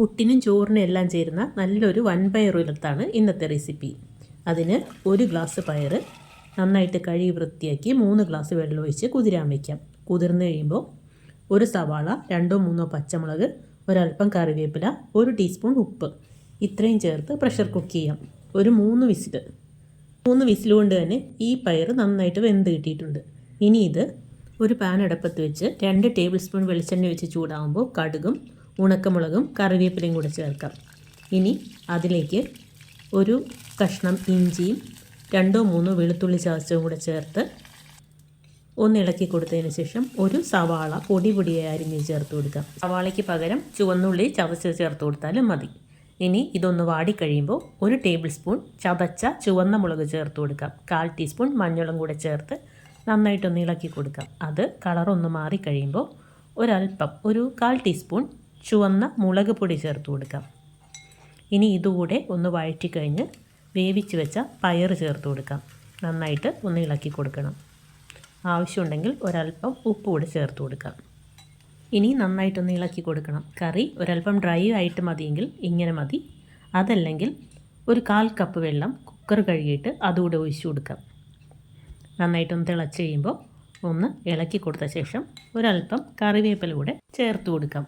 പുട്ടിനും ചോറിനും എല്ലാം ചേരുന്ന നല്ലൊരു വൻപയറുലത്താണ് ഇന്നത്തെ റെസിപ്പി. അതിന് 1 ഗ്ലാസ് പയർ നന്നായിട്ട് കഴുകി വൃത്തിയാക്കി 3 ഗ്ലാസ് വെള്ളം ഒഴിച്ച് കുതിരാൻ വയ്ക്കാം. കുതിർന്ന് കഴിയുമ്പോൾ 1 സവാള, 2-3 പച്ചമുളക്, ഒരൽപ്പം കറിവേപ്പില, 1 ടീസ്പൂൺ ഉപ്പ് ഇത്രയും ചേർത്ത് പ്രഷർ കുക്ക് ചെയ്യാം. ഒരു 3 വിസിൽ കൊണ്ട് തന്നെ ഈ പയർ നന്നായിട്ട് വെന്ത് കിട്ടിയിട്ടുണ്ട്. ഇനി ഇത് ഒരു പാൻ അടുപ്പത്ത് വെച്ച് 2 ടേബിൾ സ്പൂൺ വെളിച്ചെണ്ണ വെച്ച് ചൂടാകുമ്പോൾ കടുകും ഉണക്കമുളകും കറിവേപ്പിലയും കൂടെ ചേർക്കാം. ഇനി അതിലേക്ക് ഒരു കഷ്ണം ഇഞ്ചിയും 2-3 വെളുത്തുള്ളി ചതച്ചതും കൂടെ ചേർത്ത് ഒന്ന് ഇളക്കി കൊടുത്തതിന് ശേഷം ഒരു സവാള പൊടിയായി അരിഞ്ഞ് ചേർത്ത് കൊടുക്കാം. സവാളയ്ക്ക് പകരം ചുവന്നുള്ളി ചതച്ച് ചേർത്ത് കൊടുത്താലും മതി. ഇനി ഇതൊന്ന് വാടിക്കഴിയുമ്പോൾ 1 ടേബിൾ സ്പൂൺ ചതച്ച ചുവന്ന മുളക് ചേർത്ത് കൊടുക്കാം. 1/4 ടീസ്പൂൺ മഞ്ഞളും കൂടെ ചേർത്ത് നന്നായിട്ടൊന്ന് ഇളക്കി കൊടുക്കാം. അത് കളറൊന്ന് മാറിക്കഴിയുമ്പോൾ ഒരു 1/4 ടീസ്പൂൺ ചുവന്ന മുളക് പൊടി ചേർത്ത് കൊടുക്കാം. ഇനി ഇതുകൂടെ ഒന്ന് വഴറ്റിക്കഴിഞ്ഞ് വേവിച്ച് വെച്ച പയർ ചേർത്ത് കൊടുക്കാം. നന്നായിട്ട് ഒന്ന് ഇളക്കി കൊടുക്കണം. ആവശ്യമുണ്ടെങ്കിൽ ഒരൽപ്പം ഉപ്പ് കൂടി ചേർത്ത് കൊടുക്കാം. ഇനി നന്നായിട്ടൊന്ന് ഇളക്കി കൊടുക്കണം. കറി ഒരൽപ്പം ഡ്രൈ ആയിട്ട് മതിയെങ്കിൽ ഇങ്ങനെ മതി. അതല്ലെങ്കിൽ ഒരു 1/4 കപ്പ് വെള്ളം കുക്കർ കഴുകിയിട്ട് അതുകൂടെ ഒഴിച്ചു കൊടുക്കാം. നന്നായിട്ടൊന്ന് തിളച്ച് കഴിയുമ്പോൾ ഒന്ന് ഇളക്കി കൊടുത്ത ശേഷം ഒരൽപ്പം കറിവേപ്പില കൂടെ ചേർത്ത് കൊടുക്കാം.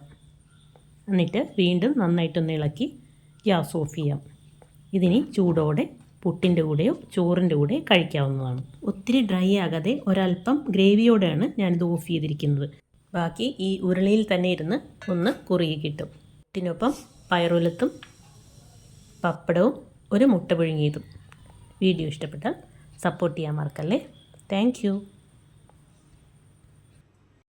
എന്നിട്ട് വീണ്ടും നന്നായിട്ടൊന്ന് ഇളക്കി ഗ്യാസ് ഓഫ് ചെയ്യാം. ഇതിനി ചൂടോടെ പുട്ടിൻ്റെ കൂടെയോ ചോറിൻ്റെ കൂടെ കഴിക്കാവുന്നതാണ്. ഒത്തിരി ഡ്രൈ ആകാതെ ഒരൽപ്പം ഗ്രേവിയോടെയാണ് ഞാനിത് ഓഫ് ചെയ്തിരിക്കുന്നത്. ബാക്കി ഈ ഉരുളിയിൽ തന്നെ ഇരുന്ന് ഒന്ന് കുറുകി കിട്ടും. പുട്ടിനൊപ്പം പയറുലത്തും പപ്പടവും ഒരു മുട്ട പുഴുങ്ങിയതും. വീഡിയോ ഇഷ്ടപ്പെട്ടാൽ സപ്പോർട്ട് ചെയ്യാൻ മറക്കല്ലേ. Thank you.